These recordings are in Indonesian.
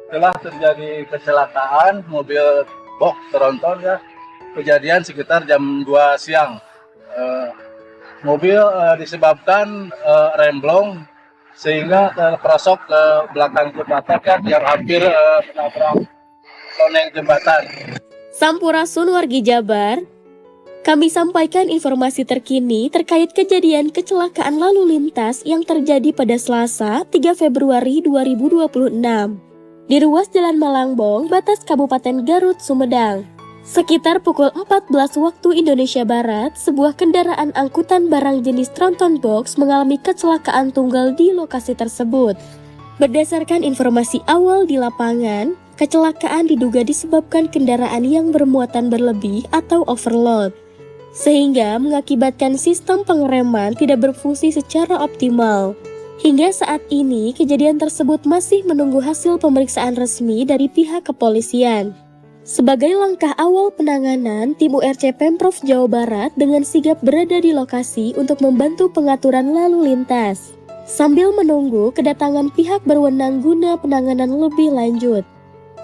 telah terjadi kecelakaan mobil box tronton ya. Kejadian sekitar jam 2 siang. Mobil disebabkan remblong sehingga terperosok ke belakang jembatan kan yang hampir menabrak koneng jembatan. Sampurasun wargi Jabar, kami sampaikan informasi terkini terkait kejadian kecelakaan lalu lintas yang terjadi pada Selasa 3 Februari 2026 di ruas Jalan Malangbong, batas Kabupaten Garut, Sumedang. Sekitar pukul 14 waktu Indonesia Barat, sebuah kendaraan angkutan barang jenis tronton box mengalami kecelakaan tunggal di lokasi tersebut. Berdasarkan informasi awal di lapangan, kecelakaan diduga disebabkan kendaraan yang bermuatan berlebih atau overload, sehingga mengakibatkan sistem pengereman tidak berfungsi secara optimal. Hingga saat ini, kejadian tersebut masih menunggu hasil pemeriksaan resmi dari pihak kepolisian. Sebagai langkah awal penanganan, tim URC Pemprov Jawa Barat dengan sigap berada di lokasi untuk membantu pengaturan lalu lintas, sambil menunggu kedatangan pihak berwenang guna penanganan lebih lanjut.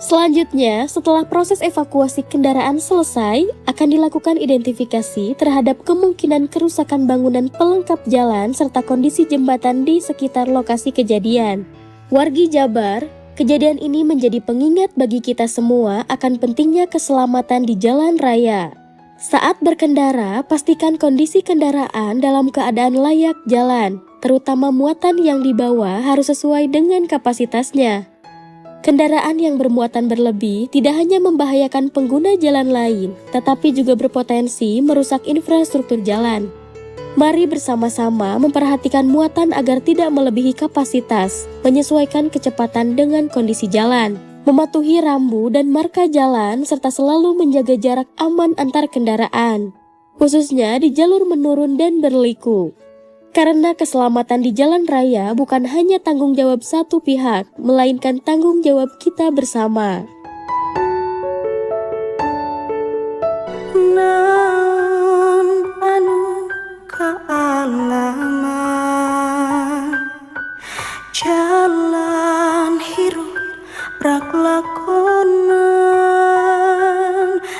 Selanjutnya, setelah proses evakuasi kendaraan selesai, akan dilakukan identifikasi terhadap kemungkinan kerusakan bangunan pelengkap jalan serta kondisi jembatan di sekitar lokasi kejadian. Wargi Jabar, kejadian ini menjadi pengingat bagi kita semua akan pentingnya keselamatan di jalan raya. Saat berkendara, pastikan kondisi kendaraan dalam keadaan layak jalan, terutama muatan yang dibawa harus sesuai dengan kapasitasnya. Kendaraan yang bermuatan berlebih tidak hanya membahayakan pengguna jalan lain, tetapi juga berpotensi merusak infrastruktur jalan. Mari bersama-sama memperhatikan muatan agar tidak melebihi kapasitas, menyesuaikan kecepatan dengan kondisi jalan, mematuhi rambu dan marka jalan, serta selalu menjaga jarak aman antar kendaraan, khususnya di jalur menurun dan berliku. Karena keselamatan di jalan raya bukan hanya tanggung jawab satu pihak, melainkan tanggung jawab kita bersama. Naon anu kaalaman jalan hirup rak lakonan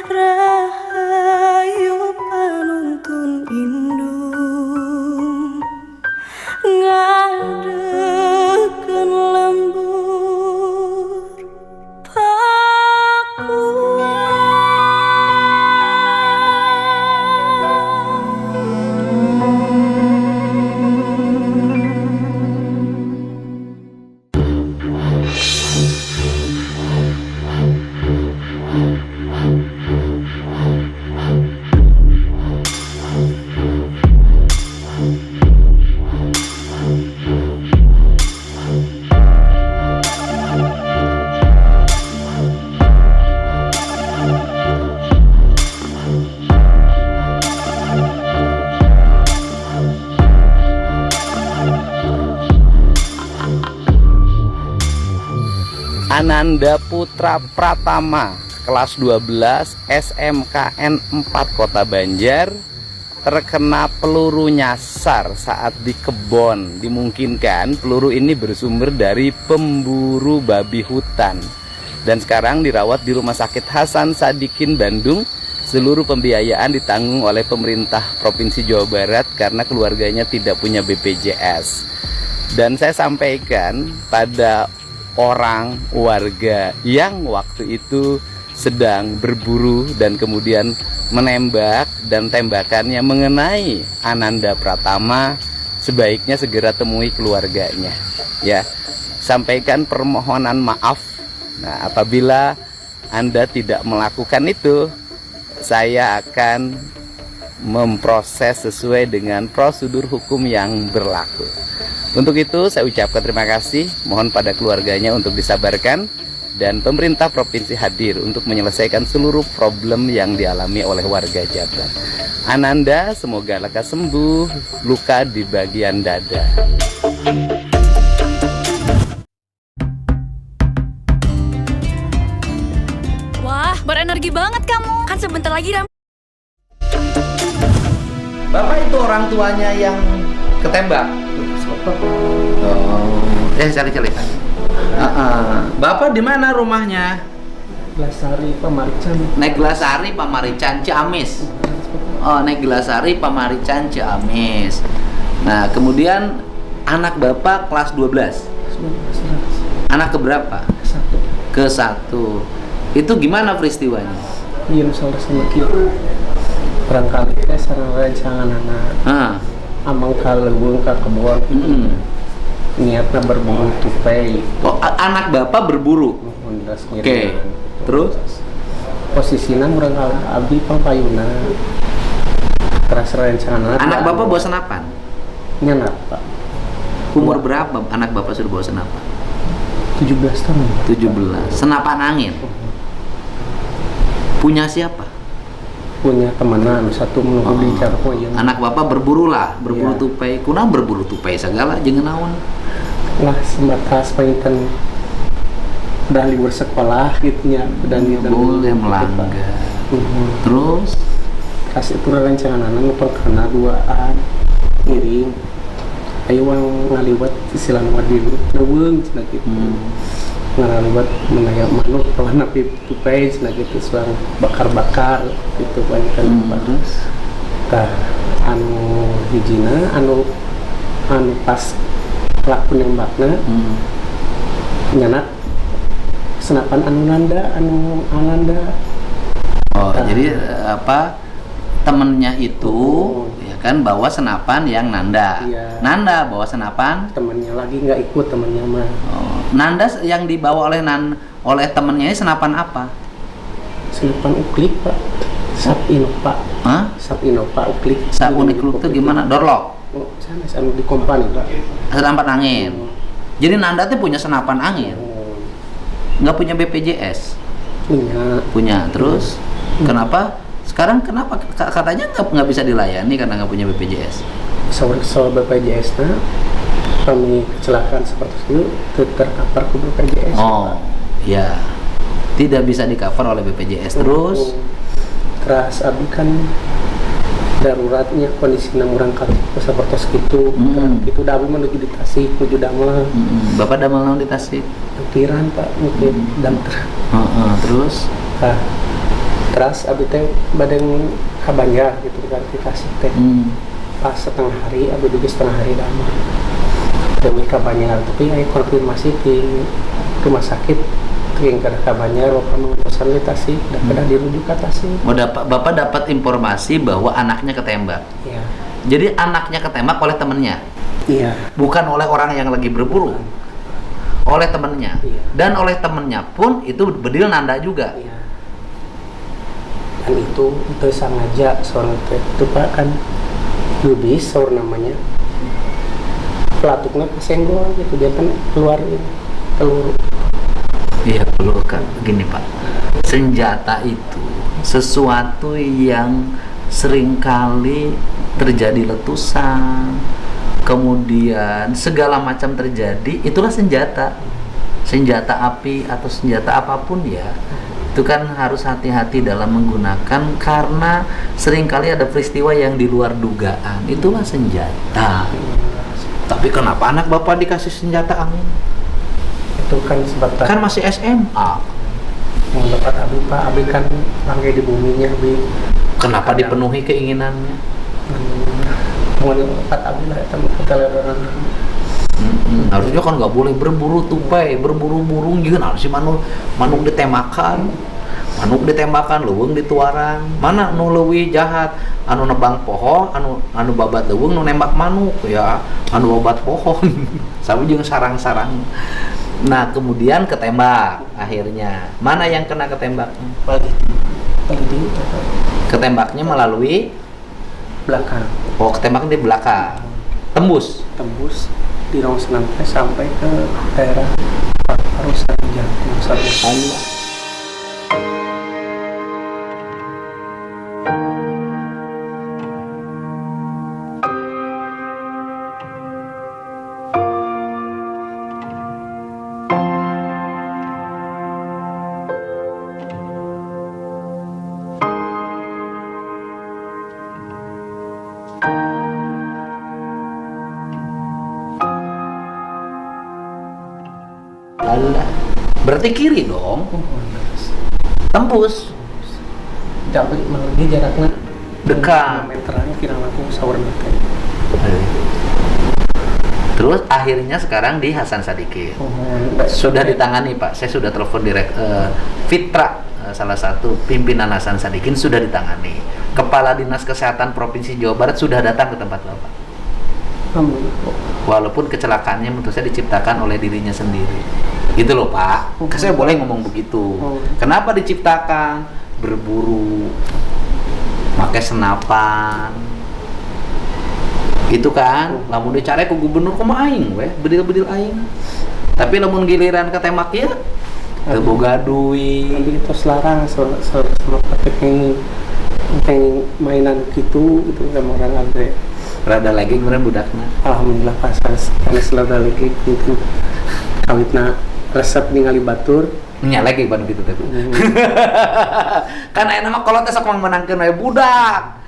rahayu panuntun indung ngadekeun lembur Ananda Putra Pratama, kelas 12 SMKN 4 Kota Banjar, terkena peluru nyasar saat di kebon. Dimungkinkan peluru ini bersumber dari pemburu babi hutan. Dan sekarang dirawat di Rumah Sakit Hasan Sadikin, Bandung. Seluruh pembiayaan ditanggung oleh pemerintah Provinsi Jawa Barat karena keluarganya tidak punya BPJS. Dan saya sampaikan pada orang warga yang waktu itu sedang berburu dan kemudian menembak, dan tembakannya mengenai Ananda Pratama, sebaiknya segera temui keluarganya ya, sampaikan permohonan maaf. Nah, apabila Anda tidak melakukan itu, saya akan memproses sesuai dengan prosedur hukum yang berlaku. Untuk itu saya ucapkan terima kasih, mohon pada keluarganya untuk disabarkan, dan pemerintah provinsi hadir untuk menyelesaikan seluruh problem yang dialami oleh warga Jabar. Ananda semoga lekas sembuh, luka di bagian dada. Wah, berenergi banget kamu. Kan sebentar lagi Bapak itu orang tuanya yang ketembak. Oh, cari-cari. Bapak di mana rumahnya? Glasari Pamarican. Neglasari Pamarican Ciamis. Oh, Neglasari Pamarican Ciamis. Nah, kemudian anak Bapak kelas 12. Anak keberapa? Satu. Ke-1. Itu gimana peristiwanya? Iya, saudara sama kita. Barangkali teh sareng rancangan anak. Amang kaleuweung ka kebon. Niatna berburu tupai. Oh, anak Bapak berburu. Oke. Terus Posisinya murang abdi pampayuna. Teras rancangan anak Bapak bawa senapan? Nyanap, Pak. Umur berapa anak Bapak sudah bawa senapan? 17 tahun. 17. Senapan angin. Punya siapa? Punya temenan satu menunggu di Carpo yang Anak Bapak berburu lah, berburu Iya. tupai. Kuna berburu tupai segala jeung naon? lah sebatas painten udah libur sekolah gitu ya dan Boleh melanggar. Terus kasih itu rancangan anak perkena duaan ngiring ayo ngaliwat isilan wadiru neuweung cenah gitu ngaliwat menaya manuk kawan api tupai cenah gitu suang bakar-bakar gitu painten terus tah anu hijina anu pas pelaku nembakna nyanak senapan anu ananda. Oh, jadi apa temennya itu ya kan bawa senapan yang Nanda. Iya. Nanda bawa senapan. Temennya lagi nggak ikut temennya mah. Oh, Nanda yang dibawa oleh temennya ini senapan apa? Senapan uklik Pak. Sap Innova. Hah? Sap Innova uklik. Sa unik itu gimana? Dorlok. Oh, sana anu di kompani Pak. Senapan angin. Jadi Nanda tuh punya senapan angin. Oh, Nggak punya BPJS. punya. Terus kenapa sekarang kenapa katanya nggak bisa dilayani karena nggak punya BPJS? Soal BPJS nah kami kecelakaan seperti itu terkapar ke BPJS. Oh, ya, tidak bisa di cover oleh BPJS. Terus Terus abdi kan daruratnya kondisi orang kali seperti itu itu dabu menuju di Tasik menuju Damal. Bapak Damal naon di Tasik? Piran Pak mungkin damter. Terus Nah, terus abdi teh badan kabanjar gitu kan di Tasik teh. Pas setengah hari abdi juga setengah hari Damal. Demi kabanjar tapi aya konfirmasi di rumah sakit yang kada kabanjar bapak mengutusan di Tasik dan kada dirujuk ke Tasik. Bapak dapat informasi bahwa anaknya ketembak. Iya. Jadi anaknya ketembak oleh temennya, Iya. bukan oleh orang yang lagi berburu, oleh temennya. Iya. Dan oleh temennya pun itu bedil Nanda juga. Iya. Dan itu sengaja seorang itu Pak kan lubis seorang namanya pelatuknya kesenggol gitu dia kan keluar telur. Iya, perlu kan gini Pak. Senjata itu sesuatu yang seringkali terjadi letusan, kemudian segala macam terjadi, itulah senjata. Senjata api atau senjata apapun ya. Itu kan harus hati-hati dalam menggunakan karena seringkali ada peristiwa yang di luar dugaan. Itulah senjata. Tapi kenapa anak Bapak dikasih senjata angin? Itu kan sebatas Kan masih SMA. mau dapat abi Pak abi kan langgai di buminya abi Kenapa dipenuhi keinginannya? mau dapat abi lah teman keteledoran. Harusnya kan nggak boleh berburu tupai, berburu burung juga harus si manuk ditembakkan, leuweung dituaran. Mana nu leuwih jahat? Anu nebang poho, anu babat leuweung nu nembak manuk ya, anu babat pohon. Sama jeung sarang-sarang. Nah, kemudian ketembak akhirnya. Mana yang kena ketembaknya? Pagi Ketembaknya melalui belakang oh, ketembak di belakang. Tembus. di rongsengan sampai ke daerah paru-paru jantung sarung. Berarti kiri dong. Tembus. Tapi malah dia jaraknya Dekat. 5 meteran kira aku sahur nanti. Terus akhirnya sekarang di Hasan Sadikin. Sudah ditangani Pak. Saya sudah telepon Fitra, salah satu pimpinan Hasan Sadikin, sudah ditangani. Kepala Dinas Kesehatan Provinsi Jawa Barat sudah datang ke tempat Bapak. Walaupun kecelakaannya menurut saya diciptakan oleh dirinya sendiri. Gitu loh Pak. Saya boleh ngomong begitu. Kenapa diciptakan? Berburu, pakai senapan. Gitu kan, lamun dicari ke gubernur kumaha aing we, bedil-bedil aing. Tapi lamun giliran ke tembak ya teu boga duit. Tapi itu larang sama pakai mainan gitu sama orang Andre. Rada lagi kemarin budakna. Alhamdulillah pas karena selada lagi mungkin kawitna resep ningali batur. Nya lagi ban gitu teh. Kan aya nama kolot teh sok menangkeun we budak.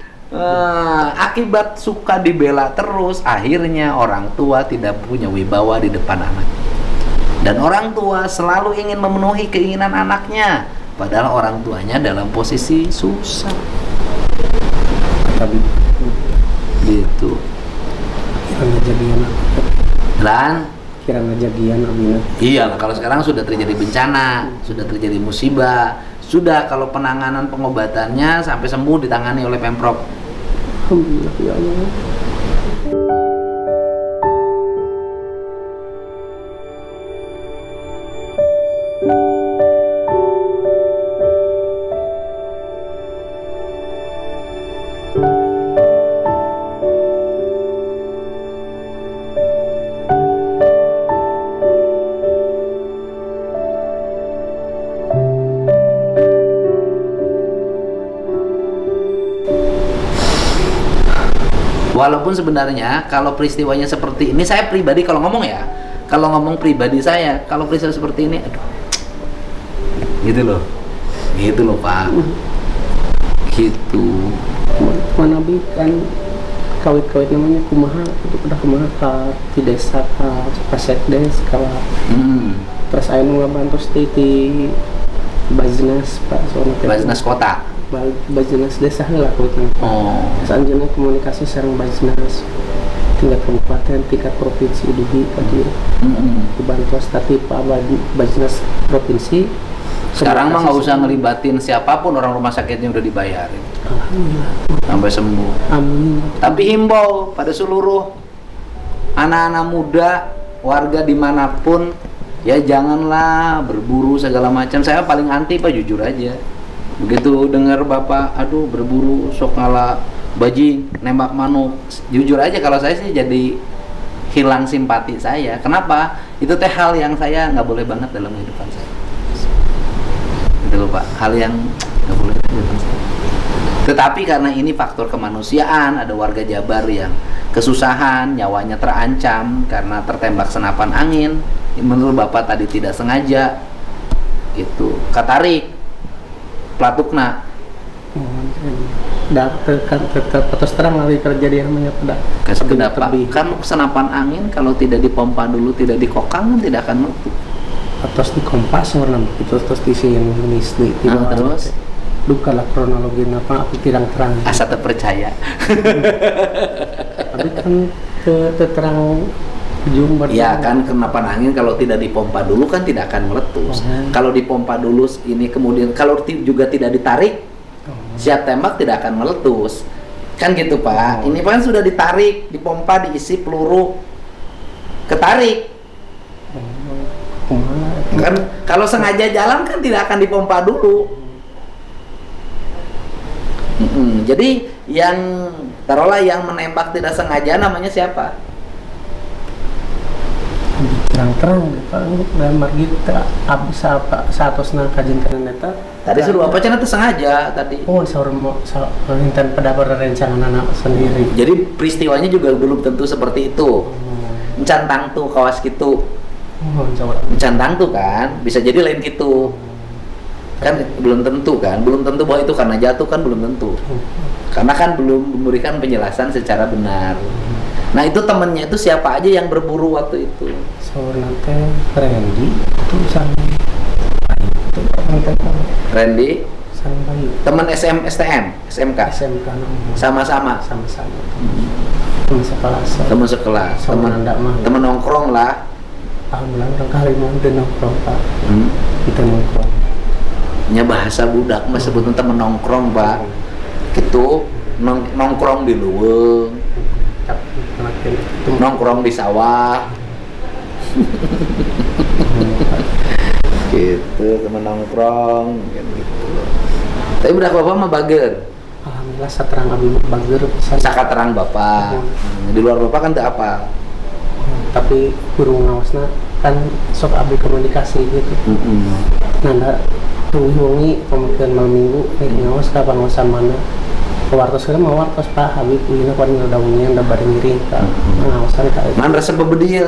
Akibat suka dibela terus, akhirnya orang tua tidak punya wibawa di depan anak. Dan orang tua selalu ingin memenuhi keinginan anaknya, padahal orang tuanya dalam posisi susah. Tapi Gitu. kiranya jadian Dan kiranya jadian abina. iya, kalau sekarang sudah terjadi bencana, sudah terjadi musibah, sudah kalau penanganan pengobatannya sampai sembuh ditangani oleh Pemprov. Alhamdulillah ya Allah. Walaupun sebenarnya kalau peristiwanya seperti ini, saya pribadi kalau ngomong ya, kalau ngomong pribadi saya, kalau peristiwa seperti ini, aduh, gitu loh Pak, gitu. Mana bi kan kawit-kawit namanya kumaha itu udah kumaha di desa ka sekdes kala terus aya nu ngabantos di Bajnas Pak soalnya Bajnas kota. Bajnas desa heula kawitna. Oh. Sanjana komunikasi sareng Bajnas tingkat kabupaten, tingkat provinsi dugi tadi dibantos tapi Pak Bajnas provinsi. Sekarang mah nggak usah ngelibatin siapapun, orang rumah sakitnya udah dibayarin. Alhamdulillah. Sampai sembuh. Amin. Tapi himbau pada seluruh anak-anak muda, warga dimanapun, ya janganlah berburu segala macam. Saya paling anti Pak, jujur aja. Begitu dengar Bapak, aduh berburu sok ngalah bajing, nembak manuk, jujur aja kalau saya sih jadi hilang simpati saya. Kenapa? Itu teh hal yang saya nggak boleh banget dalam kehidupan saya. Gitu loh Pak, hal yang nggak boleh dalam kehidupan saya. Tetapi karena ini faktor kemanusiaan, ada warga Jabar yang kesusahan, nyawanya terancam karena tertembak senapan angin. Menurut Bapak tadi tidak sengaja, gitu. Katarik, pelatukna. Tetap terus terang lagi terjadi namanya pada Kesekedap Pak, kan senapan angin kalau tidak dipompa dulu, tidak dikokang kan tidak akan meletup. terus di kompas warna itu terus diisi yang nulis di Terus duka lah kronologi apa aku terang asa terpercaya. tapi kan terang ujung Ya kan, senapan angin kalau tidak dipompa dulu kan tidak akan meletus. Kalau dipompa dulu ini kemudian kalau juga tidak ditarik, siap tembak tidak akan meletus. Kan gitu Pak. Ini kan sudah ditarik, dipompa, diisi peluru, ketarik. Kan kalau sengaja jalan kan tidak akan dipompa dulu. Jadi yang taruhlah yang menembak tidak sengaja namanya siapa? terang-terang Pak dalam margi bisa apa satu senang kajian karena neta Tadi suruh apa cina itu sengaja tadi. oh seorang intan pada berencana anak sendiri. Jadi peristiwanya juga belum tentu seperti itu. Encantang tuh kawas gitu. Encantang tuh kan bisa jadi lain gitu. Kan belum tentu kan, belum tentu bahwa itu karena jatuh kan belum tentu. Karena kan belum memberikan penjelasan secara benar. Nah itu temennya itu siapa aja yang berburu waktu itu? Seorang teh Randy itu sama Randy, Sareng Bayu. teman STM, SMK, SMK sama-sama, sama-sama. Teman sekelas. teman sekelas, Sama teman anda mah. teman nongkrong lah. Alhamdulillah orang kali mau udah nongkrong Pak. Kita nongkrong. Nya bahasa budak mah sebutnya teman nongkrong Pak. Gitu nongkrong di luweng, nongkrong di sawah. Gitu teman nongkrong gitu. Tapi budak bapak mah bager. Alhamdulillah saterang abi bager pisan. Saka terang bapak. Di luar bapak kan teu apa. Tapi guru ngawasna kan sok abi komunikasi gitu. Nanda tuh wengi pemilihan malam minggu ngawas ka pangawasan mana. Pewartos kan mau wartos Pak Habib ini kan udah unyian udah bareng ngiring ka pengawasan ka. Man resep bebedil.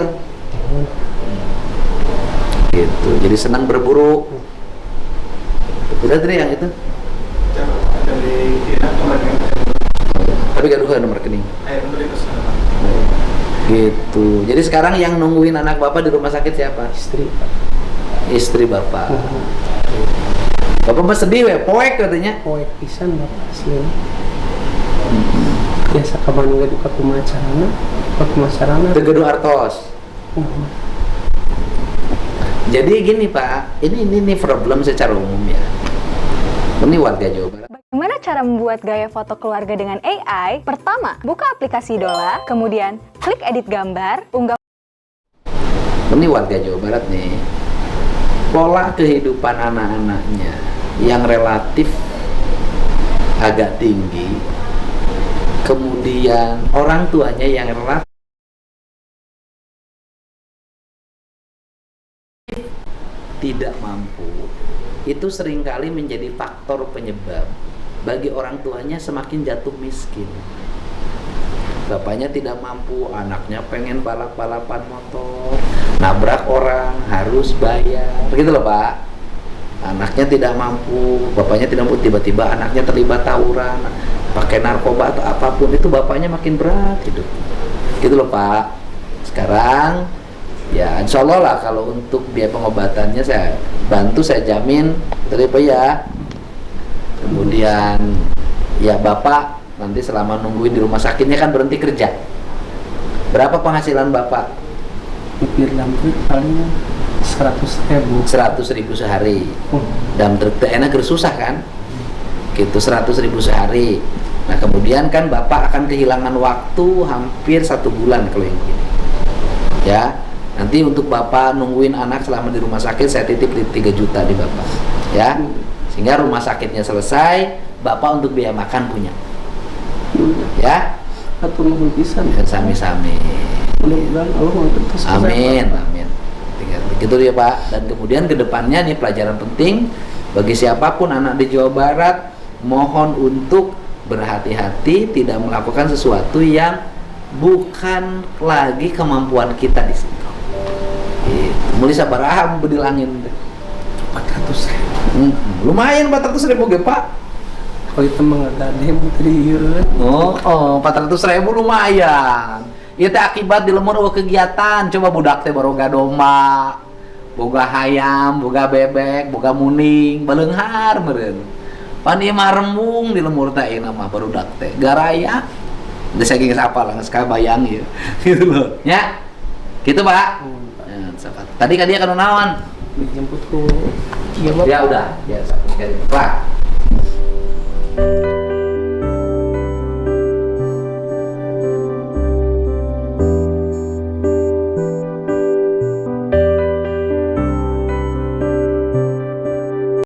Gitu. Jadi senang berburu. Udah tadi yang itu. Tapi gaduhan nomor rekening. Gitu. Jadi sekarang yang nungguin anak bapak di rumah sakit siapa? Istri. Istri bapak. Bapak mah sedih we, poek katanya. Poek pisan Bapak sih. Biasa kapan nggak duka kumacarana. Tegedu artos. Jadi gini Pak, ini problem secara umum ya. Ini warga Jawa Barat. Bagaimana cara membuat gaya foto keluarga dengan AI? Pertama, buka aplikasi Idola, kemudian klik edit gambar, unggah. Ini warga Jawa Barat nih. Pola kehidupan anak-anaknya yang relatif agak tinggi. Kemudian orang tuanya yang relatif tidak mampu, itu seringkali menjadi faktor penyebab bagi orang tuanya semakin jatuh miskin. Bapaknya tidak mampu, anaknya pengen balap-balapan motor, nabrak orang, harus bayar, begitu loh Pak. Anaknya tidak mampu, bapaknya tidak mampu, tiba-tiba anaknya terlibat tawuran, pakai narkoba atau apapun, itu bapaknya makin berat hidup, gitu loh Pak. Sekarang ya insya Allah lah kalau untuk biaya pengobatannya saya bantu, saya jamin dari Pak ya. Kemudian ya Bapak nanti selama nungguin di rumah sakitnya kan berhenti kerja. Berapa penghasilan Bapak? Pikir lampu paling 100.000. 100.000 sehari. Dan enak susah kan? Gitu 100.000 sehari. Nah kemudian kan Bapak akan kehilangan waktu hampir 1 bulan kalau yang gini. Ya. Nanti untuk Bapak nungguin anak selama di rumah sakit saya titip 3 juta di Bapak. Ya. Sehingga rumah sakitnya selesai, Bapak untuk biaya makan punya. Ya. Atur nuhun pisan. Sami-sami. Mudah-mudahan Allah mengerti. Amin, amin. Begitu ya Pak. Dan kemudian kedepannya nih pelajaran penting bagi siapapun anak di Jawa Barat, mohon untuk berhati-hati tidak melakukan sesuatu yang bukan lagi kemampuan kita di situ. Mulai sabaraha bedil angin 400.000. Lumayan 400.000 ge Pak. Kalau itu mah gede triliun. Oh, 400.000 lumayan. Itu akibat di lemur kegiatan. Coba budak teh baroga domba, boga hayam, boga bebek, boga muning, baleunghar meureun. Pan ieu mah rembung di lemur teh ieu mah barudak teh. Garaya. Udah saya geus apal geus kabayang ieu. Gitu loh. Ya. Gitu, Pak. Tadi kan dia kan naon? Dijemput ku. Iya, Bapak. Ya udah, ya. Pak.